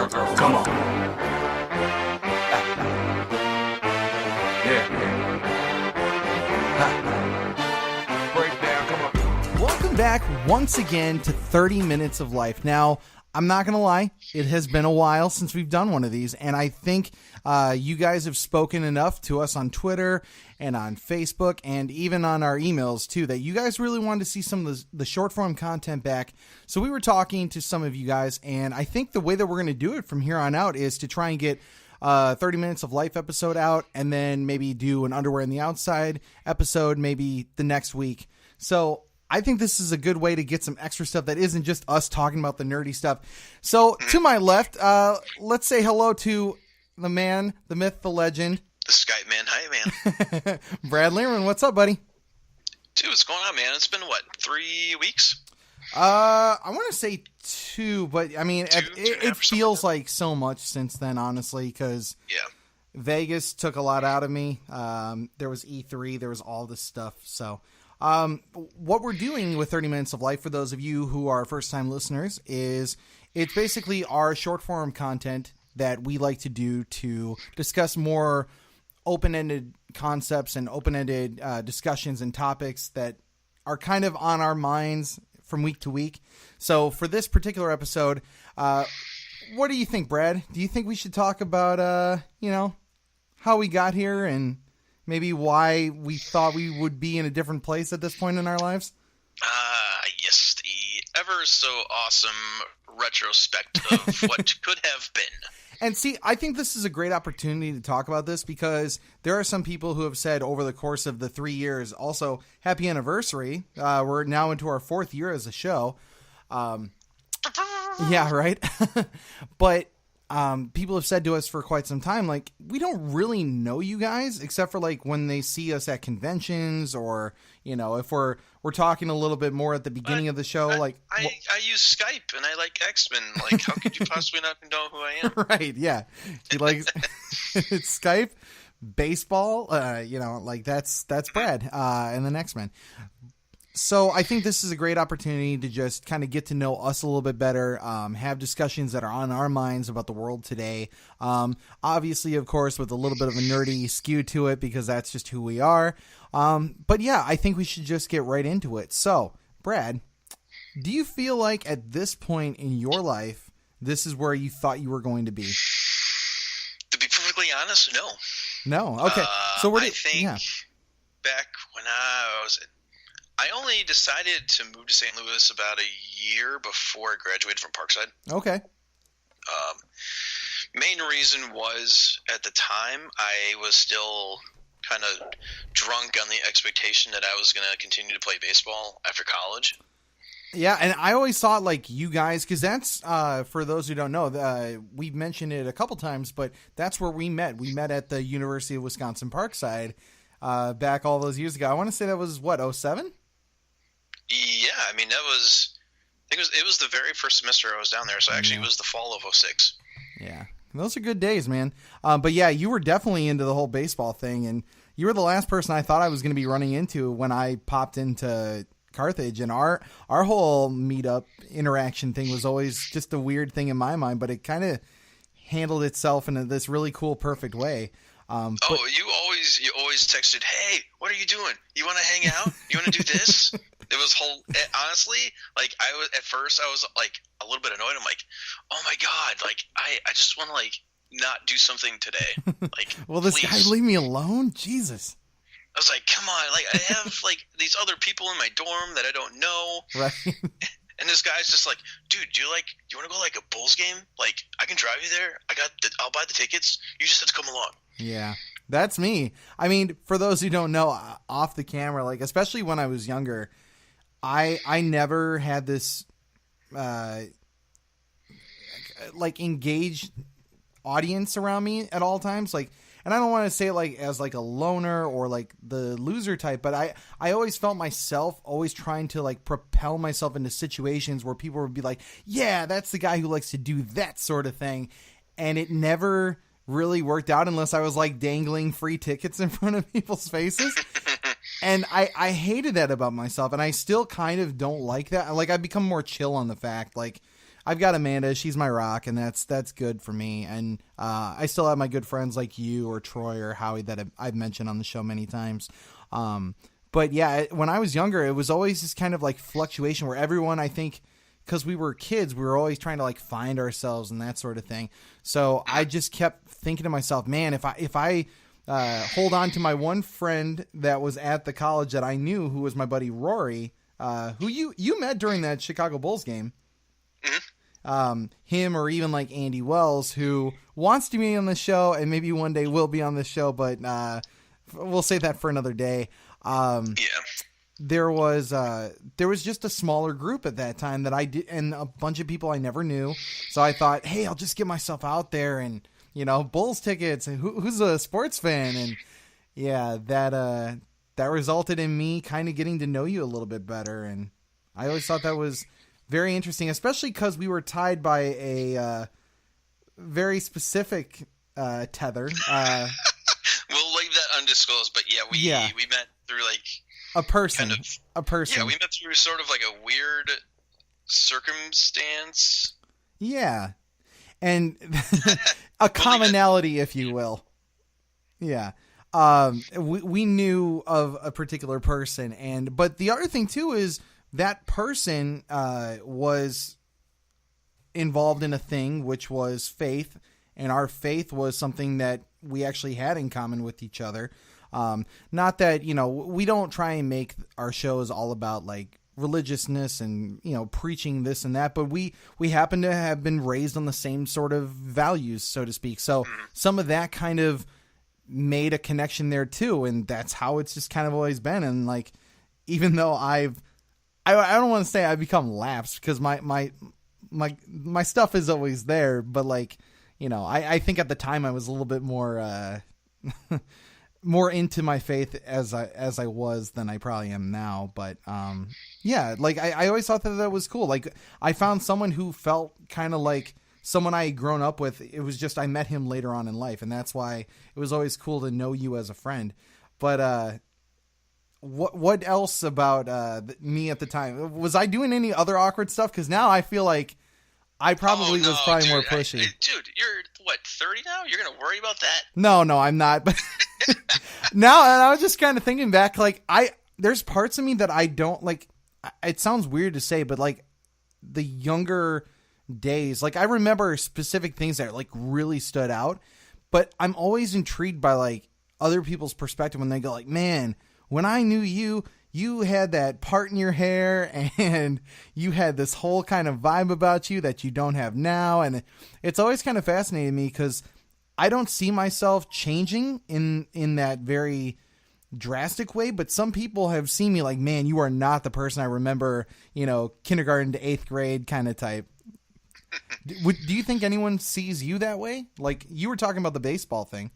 Come on. Yeah. Breakdown, come on. Welcome back once again to 30 Minutes of Life. Now, I'm not going to lie, it has been a while since we've done one of these, and I think you guys have spoken enough to us on Twitter and on Facebook and even on our emails, too, that you guys really wanted to see some of the short-form content back. So we were talking to some of you guys, and I think the way that we're going to do it from here on out is to try and get 30 Minutes of Life episode out, and then maybe do an Underwear on the Outside episode maybe the next week. So I think this is a good way to get some extra stuff that isn't just us talking about the nerdy stuff. So to my left, let's say hello to the man, the myth, the legend. The Skype man. Hi, man. Brad Learman. What's up, buddy? Dude, what's going on, man? It's been, 3 weeks? I want to say 2, but I mean, it feels like so much since then, honestly, because Vegas took a lot out of me. There was E3, there was all this stuff. So what we're doing with 30 Minutes of Life, for those of you who are first-time listeners, is it's basically our short-form content that we like to do to discuss more open-ended concepts and open-ended discussions and topics that are kind of on our minds from week to week. So for this particular episode, what do you think, Brad? Do you think we should talk about, how we got here and maybe why we thought we would be in a different place at this point in our lives? Yes, the ever so awesome retrospect of what could have been. And see, I think this is a great opportunity to talk about this because there are some people who have said over the course of the 3 years, also, happy anniversary. We're now into our 4th year as a show. Yeah, right? But people have said to us for quite some time, like, we don't really know you guys except for like when they see us at conventions or, if we're talking a little bit more at the beginning of the show. I use Skype and I like X-Men. Like, how could you possibly not know who I am? Right, yeah. You like it's Skype, baseball, that's Brad and the X-Men. So I think this is a great opportunity to just kind of get to know us a little bit better, have discussions that are on our minds about the world today. Obviously, of course, with a little bit of a nerdy skew to it because that's just who we are. But yeah, I think we should just get right into it. So, Brad, do you feel like at this point in your life, this is where you thought you were going to be? To be perfectly honest, no. No? Okay. So I think back when I only decided to move to St. Louis about a year before I graduated from Parkside. Okay. Main reason was at the time I was still kind of drunk on the expectation that I was going to continue to play baseball after college. Yeah, and I always thought like you guys, because that's, for those who don't know, we've mentioned it a couple times, but that's where we met. We met at the University of Wisconsin Parkside back all those years ago. I want to say that was, 07? Yeah, I mean, it was the very first semester I was down there, so actually it was the fall of 06. Yeah, those are good days, man. But yeah, you were definitely into the whole baseball thing, and you were the last person I thought I was going to be running into when I popped into Carthage, and our whole meetup interaction thing was always just a weird thing in my mind, but it kind of handled itself in this really cool, perfect way. You always texted, "Hey, what are you doing? You want to hang out? You want to do this?" It was honestly, like, at first I was like a little bit annoyed. I'm like, "Oh my god, like I just want to like not do something today." Like, well, this please. guy leave me alone, Jesus. I was like, "Come on, like I have like these other people in my dorm that I don't know." Right. And this guy's just like, "Dude, do you want to go like a Bulls game? Like, I can drive you there. I'll buy the tickets. You just have to come along." Yeah, that's me. I mean, for those who don't know, off the camera, like, especially when I was younger, I never had this, like, engaged audience around me at all times. Like, and I don't want to say it like as like a loner or like the loser type, but I always felt myself always trying to like propel myself into situations where people would be like, yeah, that's the guy who likes to do that sort of thing. And it never really worked out unless I was like dangling free tickets in front of people's faces. And I hated that about myself. And I still kind of don't like that. Like, I've become more chill on the fact, like, I've got Amanda. She's my rock, and that's good for me. And I still have my good friends like you or Troy or Howie that I've mentioned on the show many times. But yeah, when I was younger, it was always this kind of like fluctuation where everyone, I think, because we were kids, we were always trying to like find ourselves and that sort of thing. So I just kept thinking to myself, man, if I hold on to my one friend that was at the college that I knew, who was my buddy Rory, who you met during that Chicago Bulls game, him or even like Andy Wells, who wants to be on the show and maybe one day will be on the show, but we'll save that for another day. There was just a smaller group at that time that I did, and a bunch of people I never knew. So I thought, hey, I'll just get myself out there and, Bulls tickets and who's a sports fan. And yeah, that resulted in me kind of getting to know you a little bit better. And I always thought that was very interesting, especially because we were tied by a very specific tether. We'll leave that undisclosed, but we met through like a person. Yeah, we met through sort of like a weird circumstance. Yeah, and a commonality, if you will. Yeah, we knew of a particular person, but the other thing too is that person was involved in a thing which was faith, and our faith was something that we actually had in common with each other. Not that, we don't try and make our shows all about like religiousness and, preaching this and that, but we happen to have been raised on the same sort of values, so to speak. So some of that kind of made a connection there too. And that's how it's just kind of always been. And like, even though I don't want to say I've become lapsed, because my stuff is always there, but like, I think at the time I was a little bit more, more into my faith as I was than I probably am now. But, yeah, like I always thought that was cool. Like I found someone who felt kind of like someone I had grown up with. It was just, I met him later on in life. And that's why it was always cool to know you as a friend. But, what else about, me at the time? Was I doing any other awkward stuff? 'Cause now I feel like I probably was probably more pushy. Dude, you're what, 30 now? You're going to worry about that? No, I'm not. But now, and I was just kind of thinking back, like there's parts of me that I don't like. It sounds weird to say, but like the younger days, like I remember specific things that like really stood out, but I'm always intrigued by like other people's perspective when they go like, man, when I knew you, you had that part in your hair and you had this whole kind of vibe about you that you don't have now. And it's always kind of fascinating me because I don't see myself changing in that very drastic way, but some people have seen me like, man, you are not the person I remember, kindergarten to 8th grade kind of type. Do you think anyone sees you that way? Like you were talking about the baseball thing.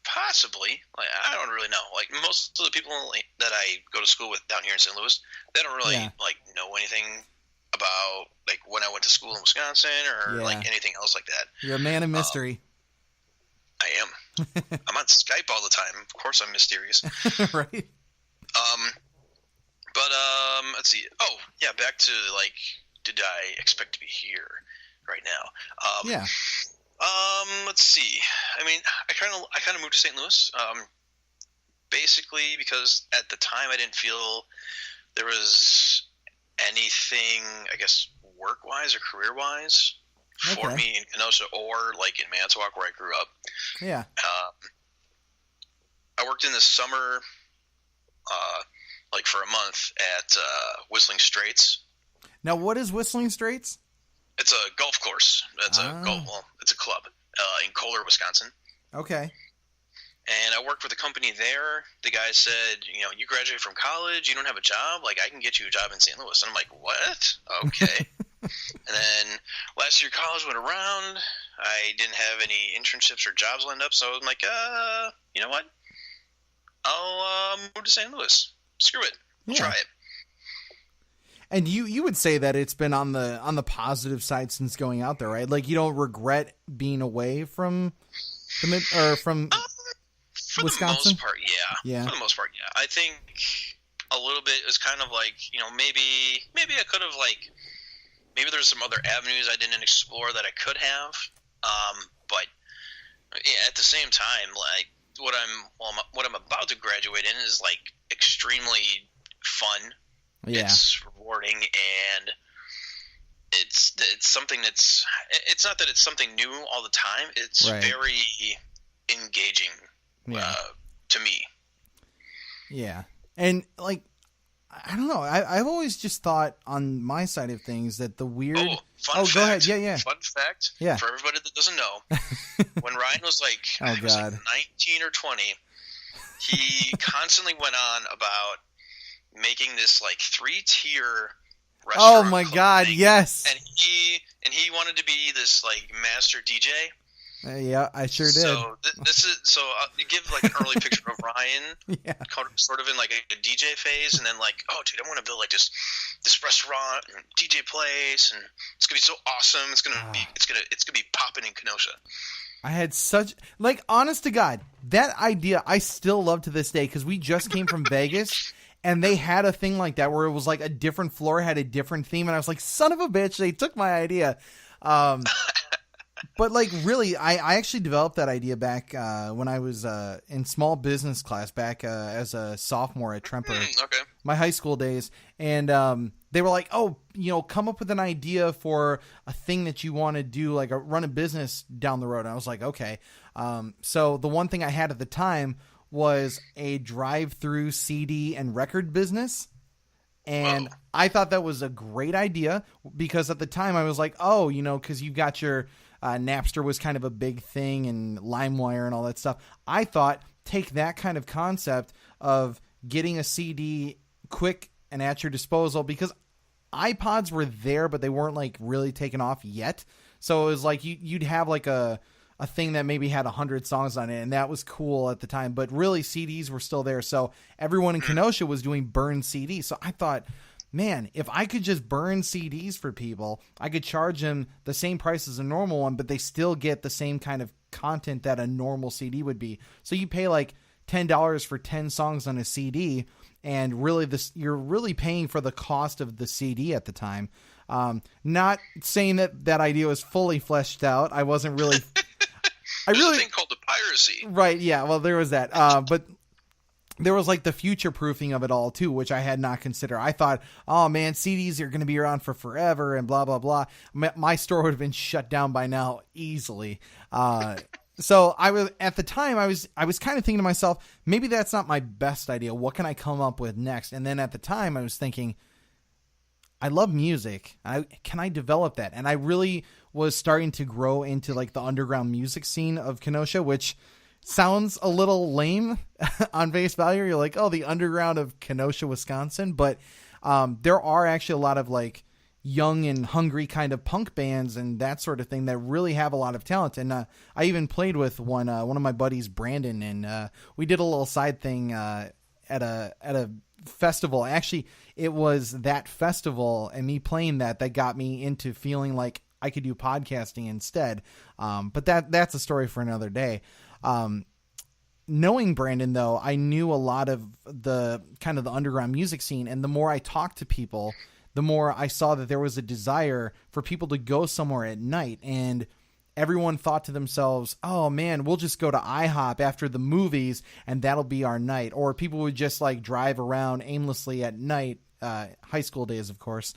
Possibly. Like, I don't really know. Like most of the people that I go to school with down here in St. Louis, they don't really like know anything about like when I went to school in Wisconsin or like anything else like that. You're a man of mystery. I am. I'm on Skype all the time. Of course, I'm mysterious. Right. But let's see. Oh, yeah. Back to like, did I expect to be here right now? Yeah. Let's see. I mean, I kind of moved to St. Louis, basically because at the time I didn't feel there was anything, I guess, work-wise or career-wise for me in Kenosha or like in Manitowoc where I grew up. Yeah. I worked in the summer, like for a month at Whistling Straits. Now, what is Whistling Straits? It's a golf course. It's it's a club in Kohler, Wisconsin. Okay. And I worked with a company there. The guy said, you graduated from college, you don't have a job? Like, I can get you a job in St. Louis. And I'm like, what? Okay. And then last year college went around. I didn't have any internships or jobs lined up, so I was like, you know what? I'll move to St. Louis. Screw it. We'll try it. And you would say that it's been on the positive side since going out there, right? Like you don't regret being away from from for Wisconsin? the most part, yeah. For the most part, yeah. I think a little bit. It was kind of like, maybe I could have maybe there's some other avenues I didn't explore that I could have. But yeah, at the same time, like what I'm about to graduate in is like extremely fun. Yeah. It's rewarding, and it's something it's not that it's something new all the time. It's right. very engaging to me. Yeah. And like, I don't know. I've always just thought on my side of things that the weird. Fun fact. Go ahead. Yeah. Fun fact. Yeah. For everybody that doesn't know, when Ryan was like, oh, was God. like 19 or 20, he constantly went on about making this like 3-tier restaurant. Oh my God! thing. Yes. And he wanted to be this like master DJ. Yeah, I sure did. So this is I'll give like an early picture of Ryan, yeah. sort of in like a DJ phase, and then like, oh dude, I want to build like this restaurant and DJ place, and it's gonna be so awesome. It's gonna be popping in Kenosha. I had such like, honest to God, that idea I still love to this day because we just came from Vegas. And they had a thing like that where it was like a different floor had a different theme, and I was like, son of a bitch, they took my idea. But like, really, I actually developed that idea back when I was in small business class back as a sophomore at Tremper, okay. my high school days. And they were like, oh, come up with an idea for a thing that you want to do, like run a business down the road. And I was like, okay. So the one thing I had at the time was a drive-through CD and record business. And I thought that was a great idea because at the time I was like, oh, because you've got your Napster was kind of a big thing and LimeWire and all that stuff. I thought take that kind of concept of getting a CD quick and at your disposal, because iPods were there, but they weren't like really taken off yet. So it was like you'd have like a thing that maybe had 100 songs on it, and that was cool at the time, but really CDs were still there. So everyone in Kenosha was doing burn CDs. So I thought, man, if I could just burn CDs for people, I could charge them the same price as a normal one, but they still get the same kind of content that a normal CD would be. So you pay like $10 for 10 songs on a CD, and really you're really paying for the cost of the CD at the time. Not saying that idea was fully fleshed out. I wasn't really... There's a thing called the piracy. Right, yeah, well, there was that. But there was like the future proofing of it all too, which I had not considered. I thought, oh man, CDs are going to be around for forever and blah, blah, blah. My store would have been shut down by now easily. So at the time I was kind of thinking to myself, maybe that's not my best idea. What can I come up with next? And then at the time I was thinking, I love music. Can I develop that? And I really was starting to grow into like the underground music scene of Kenosha, which sounds a little lame on face value. You're like, oh, the underground of Kenosha, Wisconsin. But there are actually a lot of like young and hungry kind of punk bands and that sort of thing that really have a lot of talent. And I even played with one of my buddies, Brandon, and we did a little side thing at a festival. Actually, it was that festival and me playing that got me into feeling like I could do podcasting instead. But that's a story for another day. Knowing Brandon, though, I knew a lot of the kind of the underground music scene. And the more I talked to people, the more I saw that there was a desire for people to go somewhere at night. And everyone thought to themselves, oh man, we'll just go to IHOP after the movies and that'll be our night. Or people would just like drive around aimlessly at night, high school days, of course,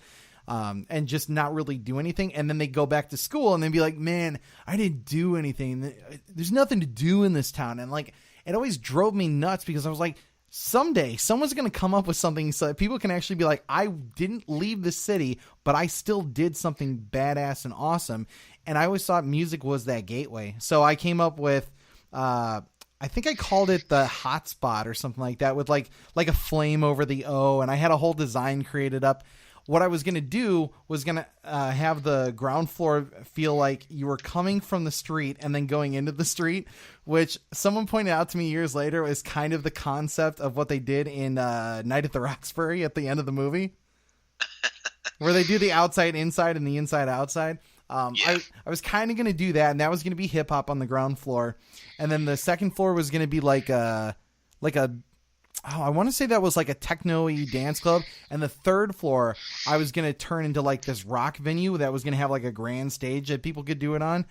and just not really do anything. And then they go back to school and they'd be like, man, I didn't do anything. There's nothing to do in this town. And like, it always drove me nuts because I was like, someday someone's going to come up with something so that people can actually be like, I didn't leave the city, but I still did something badass and awesome. And I always thought music was that gateway. So I came up with, I think I called it the hotspot or something like that, with like a flame over the O. And I had a whole design created up. What I was going to do was going to have the ground floor feel like you were coming from the street and then going into the street, which someone pointed out to me years later was kind of the concept of what they did in Night at the Roxbury at the end of the movie, where they do the outside inside and the inside outside. I was kind of going to do that, and that was going to be hip hop on the ground floor. And then the second floor was going to be like a I want to say that was like a techno-y dance club, and the third floor I was going to turn into like this rock venue that was going to have like a grand stage that people could do it on.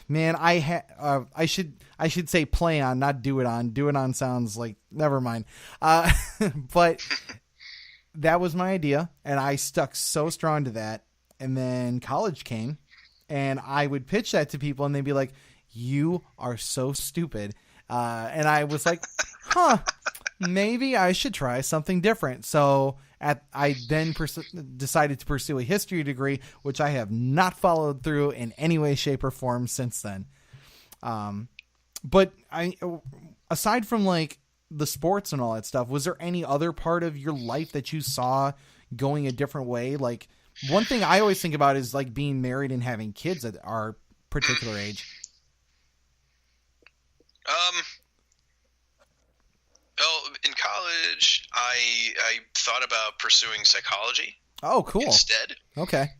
Man, I should say play on, not do it on. Do it on sounds like, never mind. But that was my idea, and I stuck so strong to that. And then college came, and I would pitch that to people, and they'd be like, "You are so stupid." And I was like, "Huh, maybe I should try something different." So I then decided to pursue a history degree, which I have not followed through in any way, shape, or form since then. But aside from like the sports and all that stuff, was there any other part of your life that you saw going a different way? Like, one thing I always think about is like being married and having kids at our particular age. Well, in college, I thought about pursuing psychology. Oh, cool. Instead. Okay.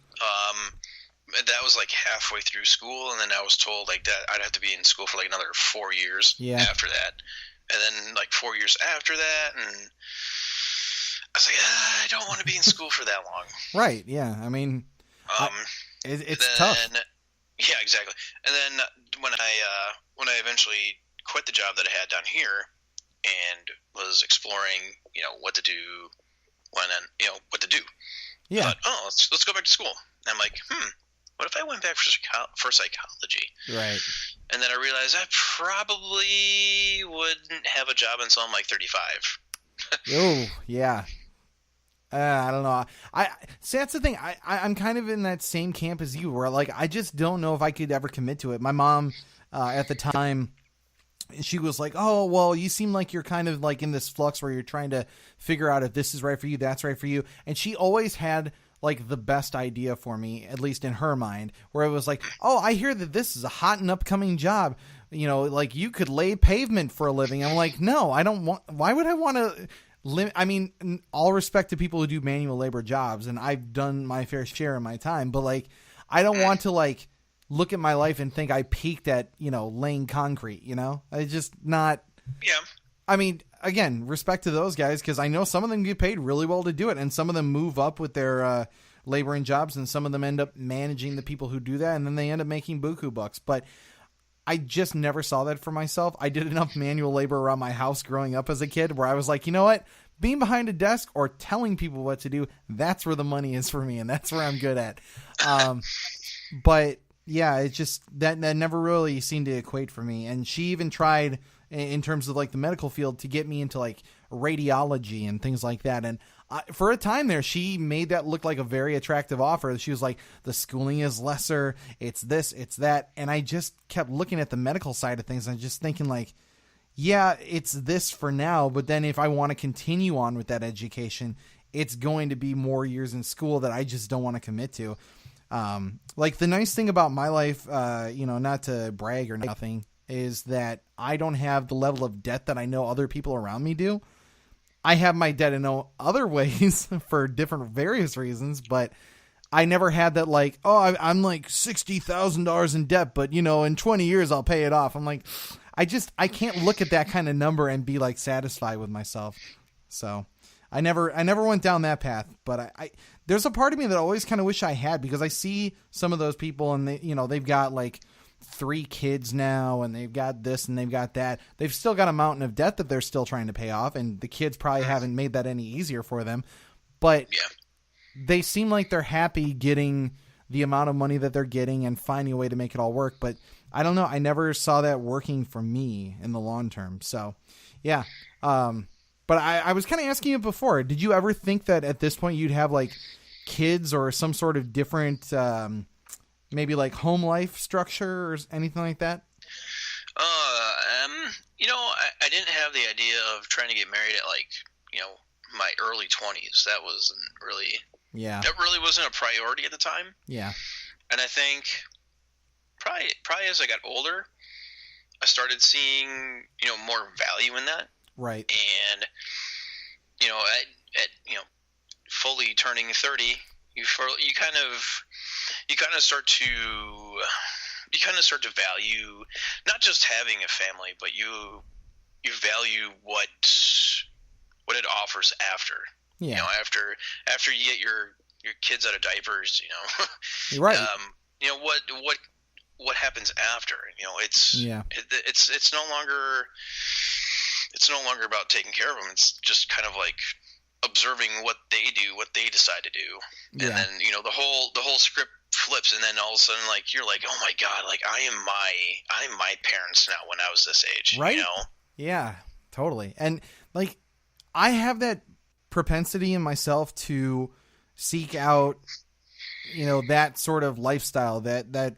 That was like halfway through school, and then I was told like that I'd have to be in school for like another 4 years after that. And then like 4 years after that, and I was like, I don't want to be in school for that long. Right. Yeah. I mean, it's tough. Yeah, exactly. And then when I eventually quit the job that I had down here and was exploring, what to do what to do. Yeah. I thought, let's go back to school. And I'm like, what if I went back for psychology? Right. And then I realized I probably wouldn't have a job until I'm like 35. Oh, yeah. I don't know. See, that's the thing. I'm kind of in that same camp as you, where like I just don't know if I could ever commit to it. My mom, at the time, she was like, "Oh, well, you seem like you're kind of like in this flux where you're trying to figure out if this is right for you, that's right for you." And she always had like the best idea for me, at least in her mind, where it was like, "Oh, I hear that this is a hot and upcoming job. Like you could lay pavement for a living." I'm like, "No, I don't want. Why would I want to?" I mean, all respect to people who do manual labor jobs, and I've done my fair share in my time, but like, I don't want to like look at my life and think I peaked at, laying concrete, I just not. Yeah. I mean, again, respect to those guys, because I know some of them get paid really well to do it, and some of them move up with their laboring jobs, and some of them end up managing the people who do that, and then they end up making buku bucks. But I just never saw that for myself. I did enough manual labor around my house growing up as a kid where I was like, you know what? Being behind a desk or telling people what to do, that's where the money is for me, and that's where I'm good at. But yeah, it's just that never really seemed to equate for me. And she even tried, in terms of like the medical field, to get me into like radiology and things like that. And for a time there, she made that look like a very attractive offer. She was like, the schooling is lesser, it's this, it's that. And I just kept looking at the medical side of things and just thinking like, yeah, it's this for now, but then if I want to continue on with that education, it's going to be more years in school that I just don't want to commit to. Like the nice thing about my life, not to brag or nothing, is that I don't have the level of debt that I know other people around me do. I have my debt in other ways for different various reasons, but I never had that like, oh, I'm like $60,000 in debt, but in 20 years I'll pay it off. I'm like, I can't look at that kind of number and be like satisfied with myself. So I never went down that path, but I there's a part of me that I always kind of wish I had, because I see some of those people and they've got like 3 kids now, and they've got this and they've got that. They've still got a mountain of debt that they're still trying to pay off, and the kids probably haven't made that any easier for them. But they seem like they're happy getting the amount of money that they're getting and finding a way to make it all work. But I don't know. I never saw that working for me in the long term. So, yeah. But I was kind of asking you before, did you ever think that at this point you'd have like kids or some sort of different, maybe like home life structure or anything like that? I didn't have the idea of trying to get married at like, my early 20s. That wasn't really, that really wasn't a priority at the time. Yeah. And I think probably as I got older, I started seeing, more value in that. Right. And, at fully turning 30, you kind of start to value not just having a family, but you're you value what it offers after. Yeah. You know, after you get your kids out of diapers, you know. You're right. You know what happens after. You know, it's no longer about taking care of them. It's just kind of like observing what they do, what they decide to do, and then you know the whole script flips, and then all of a sudden, like, you're like, oh my god, like I'm my parents now when I was this age, right? You know? Yeah, totally. And like, I have that propensity in myself to seek out, you know, that sort of lifestyle, that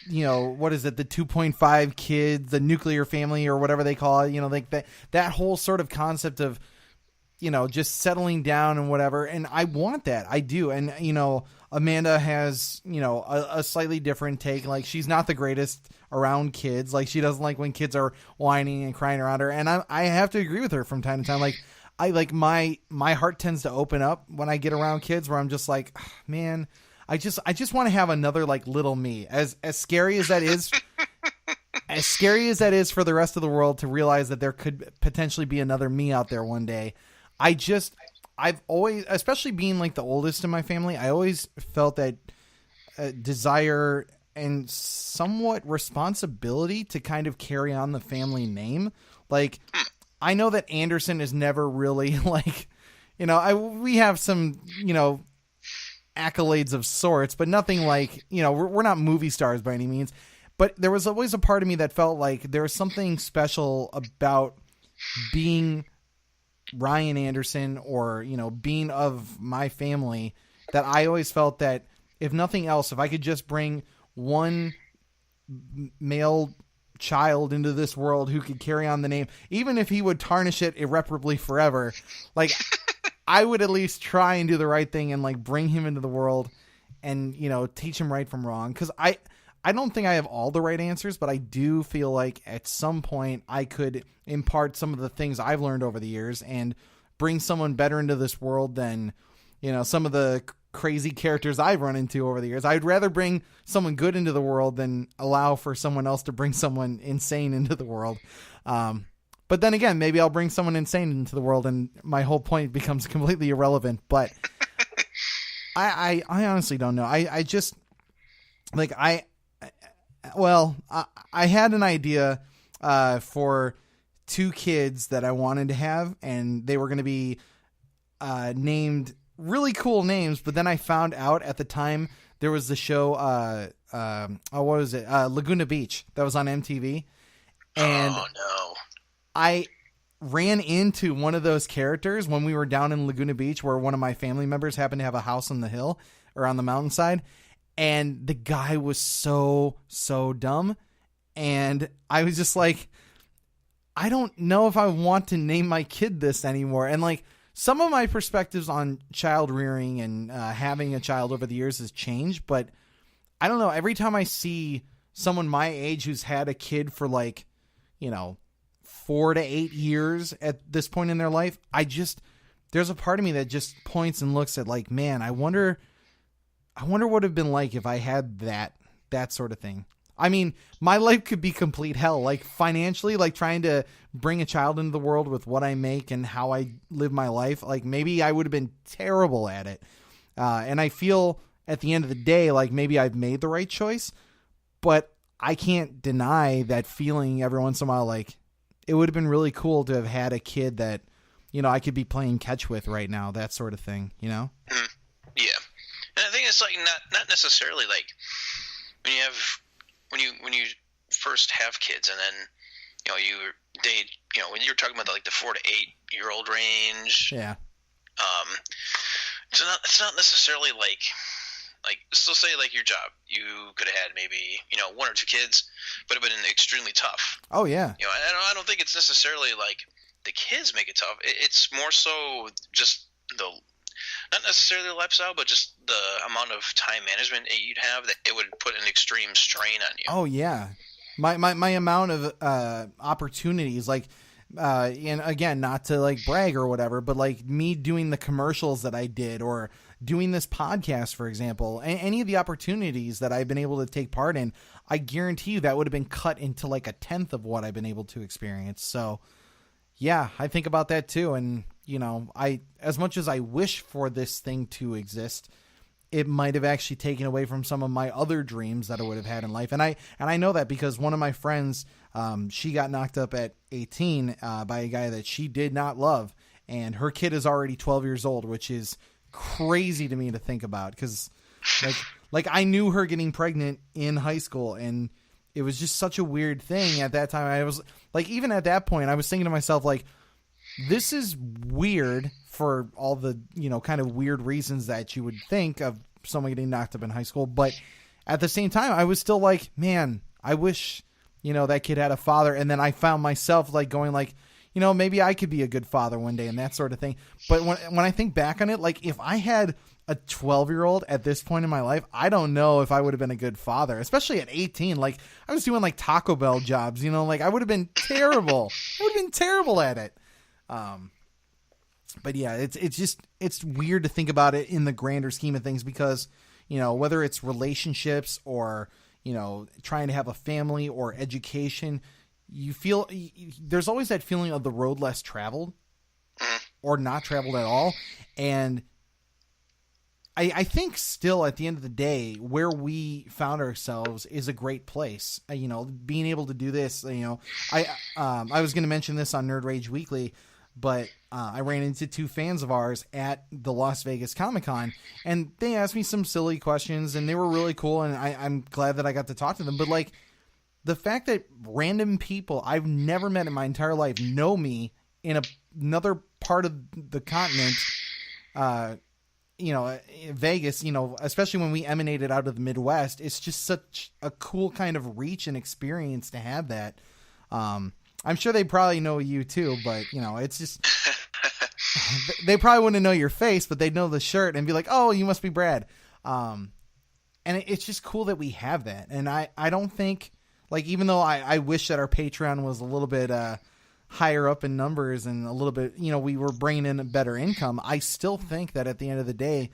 you know, what is it, the 2.5 kids, the nuclear family, or whatever they call it, you know, like that whole sort of concept of, you know, just settling down and whatever. And I want that. I do. And, you know, Amanda has, you know, a slightly different take. Like, she's not the greatest around kids. Like, she doesn't like when kids are whining and crying around her. And I have to agree with her from time to time. Like, my heart tends to open up when I get around kids, where I'm just like, oh, man, I just want to have another, like, little me. As scary as that is, as scary as that is for the rest of the world to realize that there could potentially be another me out there one day. I've always, especially being like the oldest in my family, I always felt that desire and somewhat responsibility to kind of carry on the family name. Like, I know that Anderson is never really like, you know, we have some, you know, accolades of sorts, but nothing like, you know, we're not movie stars by any means. But there was always a part of me that felt like there was something special about being Ryan Anderson, or, you know, being of my family, that I always felt that if nothing else, if I could just bring one male child into this world who could carry on the name, even if he would tarnish it irreparably forever, like, I would at least try and do the right thing and, like, bring him into the world and, you know, teach him right from wrong. Cause I don't think I have all the right answers, but I do feel like at some point I could impart some of the things I've learned over the years and bring someone better into this world than, you know, some of the crazy characters I've run into over the years. I'd rather bring someone good into the world than allow for someone else to bring someone insane into the world. But then again, maybe I'll bring someone insane into the world and my whole point becomes completely irrelevant. But I honestly don't know. I just, like, I had an idea for 2 kids that I wanted to have, and they were going to be named really cool names. But then I found out at the time there was the show, what was it? Laguna Beach, that was on MTV. And oh, no. I ran into one of those characters when we were down in Laguna Beach, where one of my family members happened to have a house on the hill or on the mountainside. And the guy was so dumb. And I was just like, I don't know if I want to name my kid this anymore. And, like, some of my perspectives on child rearing and having a child over the years has changed. But I don't know. Every time I see someone my age who's had a kid for, like, you know, 4 to 8 years at this point in their life, there's a part of me that just points and looks at, like, man, I wonder what it'd have been like if I had that sort of thing. I mean, my life could be complete hell, like, financially, like, trying to bring a child into the world with what I make and how I live my life. Like, maybe I would have been terrible at it. And I feel at the end of the day, like, maybe I've made the right choice, but I can't deny that feeling every once in a while. Like, it would have been really cool to have had a kid that, you know, I could be playing catch with right now, that sort of thing, you know? Yeah. And I think it's like not necessarily like when you first have kids, and then, you know, when you're talking about like the 4 to 8 year old range. Yeah. It's not necessarily like so say like your job, you could have had maybe, you know, 1 or 2 kids, but it would have been extremely tough. Oh yeah. You know, I don't think it's necessarily like the kids make it tough. It's more so just not necessarily the lifestyle, but just the amount of time management you'd have, that it would put an extreme strain on you. Oh yeah. My amount of opportunities, like, and again, not to like brag or whatever, but like me doing the commercials that I did, or doing this podcast, for example, any of the opportunities that I've been able to take part in, I guarantee you that would have been cut into like 1/10 of what I've been able to experience. So, Yeah, I think about that too. And, as much as I wish for this thing to exist, it might have actually taken away from some of my other dreams that I would have had in life. And I know that because one of my friends, she got knocked up at 18 by a guy that she did not love. And her kid is already 12 years old, which is crazy to me to think about. Because like I knew her getting pregnant in high school, and it was just such a weird thing at that time. I was like, even at that point, I was thinking to myself, like, this is weird for all the, kind of weird reasons that you would think of someone getting knocked up in high school. But at the same time, I was still like, man, I wish, that kid had a father. And then I found myself like going like, maybe I could be a good father one day and that sort of thing. But when I think back on it, like if I had a 12-year-old at this point in my life, I don't know if I would have been a good father, especially at 18. Like I was doing like Taco Bell jobs, like I would have been terrible. I would have been terrible at it. But yeah, it's weird to think about it in the grander scheme of things because, whether it's relationships or, trying to have a family or education, you feel there's always that feeling of the road less traveled or not traveled at all. And I think still at the end of the day, where we found ourselves is a great place. Being able to do this, I was going to mention this on Nerd Rage Weekly, but I ran into two fans of ours at the Las Vegas Comic-Con, and they asked me some silly questions, and they were really cool, and I'm glad that I got to talk to them. But, like, the fact that random people I've never met in my entire life know me in another part of the continent, Vegas, especially when we emanated out of the Midwest, it's just such a cool kind of reach and experience to have that. I'm sure they probably know you too, but it's just, they probably wouldn't know your face, but they'd know the shirt and be like, oh, you must be Brad. And it's just cool that we have that. And I don't think, like, even though I wish that our Patreon was a little bit, higher up in numbers and a little bit, we were bringing in a better income, I still think that at the end of the day,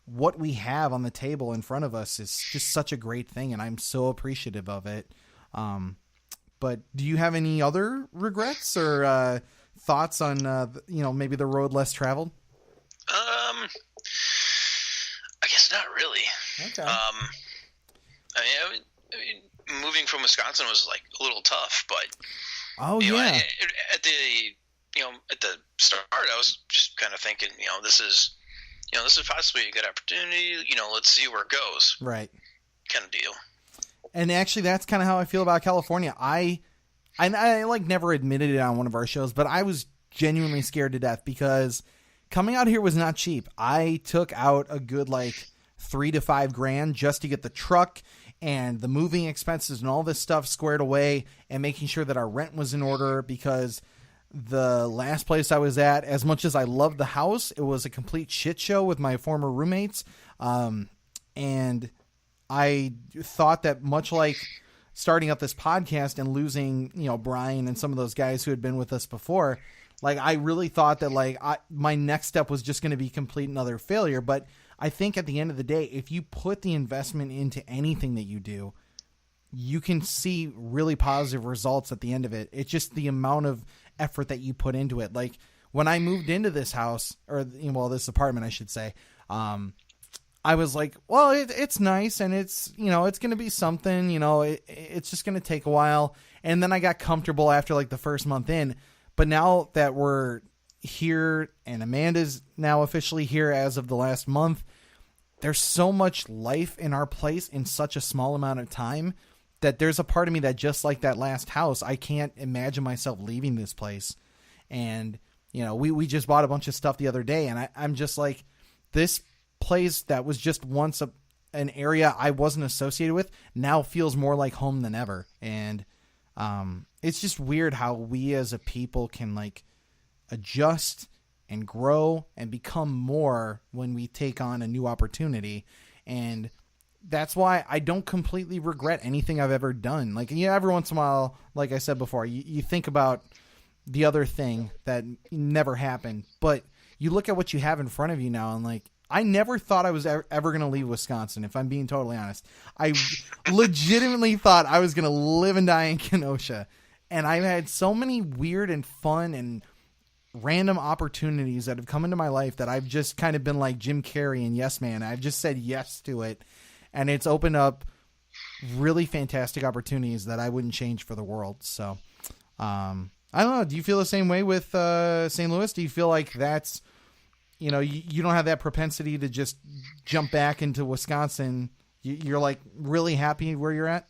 what we have on the table in front of us is just such a great thing. And I'm so appreciative of it. But do you have any other regrets or thoughts on, maybe the road less traveled? I guess not really. Okay. I mean, moving from Wisconsin was like a little tough, but yeah. At the start, I was just kind of thinking, this is possibly a good opportunity. Let's see where it goes. Right. Kind of deal. And actually, that's kind of how I feel about California. I like never admitted it on one of our shows, but I was genuinely scared to death because coming out here was not cheap. I took out a good like $3,000 to $5,000 just to get the truck and the moving expenses and all this stuff squared away and making sure that our rent was in order, because the last place I was at, as much as I loved the house, it was a complete shit show with my former roommates. And I thought that much like starting up this podcast and losing, Brian and some of those guys who had been with us before, like I really thought that like my next step was just going to be complete another failure. But I think at the end of the day, if you put the investment into anything that you do, you can see really positive results at the end of it. It's just the amount of effort that you put into it. Like when I moved into this house, or this apartment, I should say, I was like, well, it's nice and it's, it's going to be something, it's just going to take a while. And then I got comfortable after like the first month in. But now that we're here and Amanda's now officially here as of the last month, there's so much life in our place in such a small amount of time that there's a part of me that, just like that last house, I can't imagine myself leaving this place. And, we just bought a bunch of stuff the other day, and I'm just like, this place that was just once an area I wasn't associated with now feels more like home than ever. And it's just weird how we as a people can like adjust and grow and become more when we take on a new opportunity. And that's why I don't completely regret anything I've ever done. Like, every once in a while, like I said before, you think about the other thing that never happened, but you look at what you have in front of you now and like, I never thought I was ever going to leave Wisconsin, if I'm being totally honest. I legitimately thought I was going to live and die in Kenosha. And I've had so many weird and fun and random opportunities that have come into my life that I've just kind of been like Jim Carrey and Yes Man. I've just said yes to it. And it's opened up really fantastic opportunities that I wouldn't change for the world. So, I don't know. Do you feel the same way with St. Louis? Do you feel like that's, you know, you don't have that propensity to just jump back into Wisconsin? You're like really happy where you're at?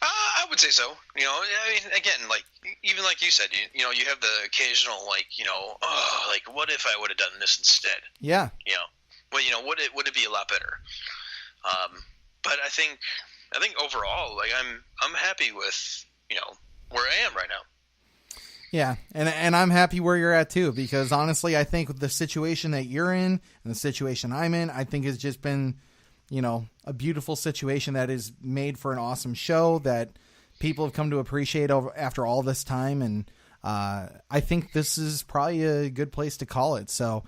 I would say so. You know, I mean, again, like even like you said, you know, you have the occasional like, you know, oh, like what if I would have done this instead? Yeah. You know, well, you know, would it be a lot better? But I think overall, like I'm happy with, you know, where I am right now. Yeah, and I'm happy where you're at too, because honestly, I think the situation that you're in and the situation I'm in, I think has just been, you know, a beautiful situation that is made for an awesome show that people have come to appreciate after all this time. And I think this is probably a good place to call it. So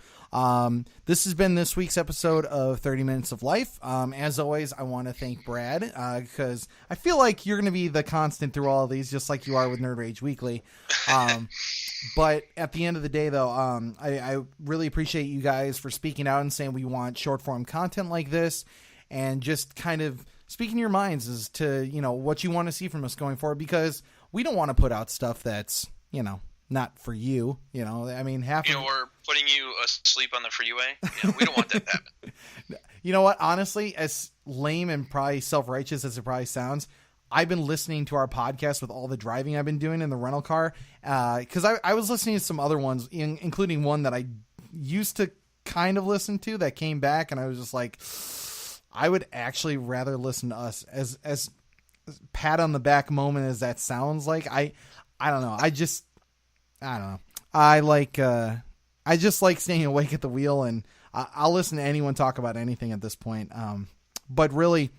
this has been this week's episode of 30 Minutes of Life. As always, I want to thank Brad because I feel like you're going to be the constant through all of these, just like you are with Nerd Rage Weekly. But at the end of the day, though, I really appreciate you guys for speaking out and saying we want short form content like this, and just kind of speaking your minds as to, you know, what you want to see from us going forward, because we don't want to put out stuff that's, you know, not for you. You know, I mean, or putting you asleep on the freeway. You know, we don't want that to happen. You know what? Honestly, as lame and probably self-righteous as it probably sounds, I've been listening to our podcast with all the driving I've been doing in the rental car. Because I was listening to some other ones, including one that I used to kind of listen to that came back, and I was just like, I would actually rather listen to us. As pat on the back moment as that sounds like, I don't know. I don't know. I just like staying awake at the wheel, and I'll listen to anyone talk about anything at this point. But really,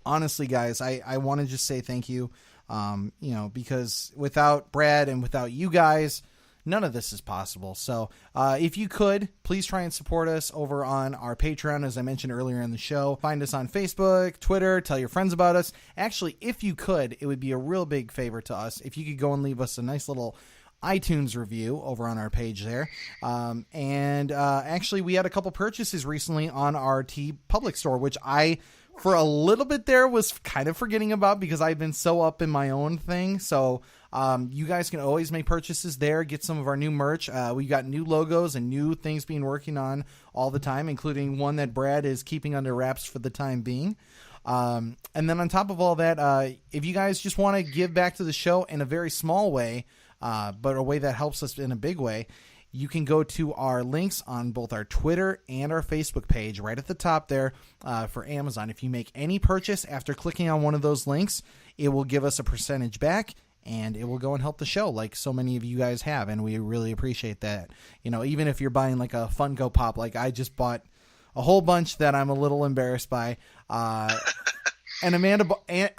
honestly, guys, I want to just say thank you. You know, because without Brad and without you guys, none of this is possible. So if you could, please try and support us over on our Patreon, as I mentioned earlier in the show. Find us on Facebook, Twitter, tell your friends about us. Actually, if you could, it would be a real big favor to us if you could go and leave us a nice little iTunes review over on our page there. Actually, we had a couple purchases recently on our TeePublic store, which I, for a little bit there, was kind of forgetting about because I've been so up in my own thing. So you guys can always make purchases there, get some of our new merch. We've got new logos and new things being working on all the time, including one that Brad is keeping under wraps for the time being. And then on top of all that, if you guys just want to give back to the show in a very small way, but a way that helps us in a big way, you can go to our links on both our Twitter and our Facebook page right at the top there for Amazon. If you make any purchase after clicking on one of those links, it will give us a percentage back, and it will go and help the show like so many of you guys have, and we really appreciate that. You know, even if you're buying like a Funko Pop, like I just bought a whole bunch that I'm a little embarrassed by. And Amanda bought that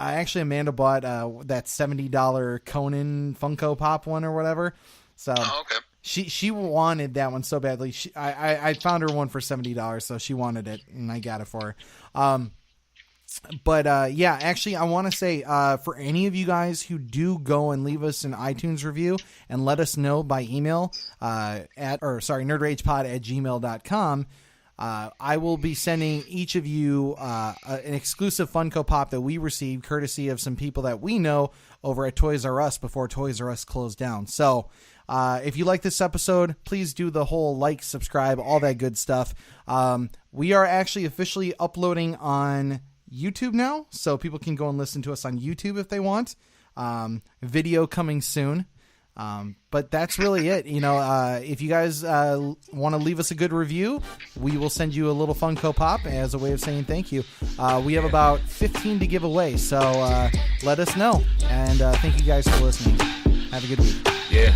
$70 Conan Funko Pop one or whatever. So okay. She wanted that one so badly. I found her one for $70, so she wanted it, and I got it for her. Yeah, actually, I want to say for any of you guys who do go and leave us an iTunes review and let us know by email nerdragepod@gmail.com. I will be sending each of you an exclusive Funko Pop that we received courtesy of some people that we know over at Toys R Us before Toys R Us closed down. So if you like this episode, please do the whole like, subscribe, all that good stuff. We are actually officially uploading on YouTube now, so people can go and listen to us on YouTube if they want. Video coming soon. But that's really it. You know, if you guys want to leave us a good review, we will send you a little Funko Pop as a way of saying thank you. We have about 15 to give away, so let us know. And thank you guys for listening. Have a good week. Yeah.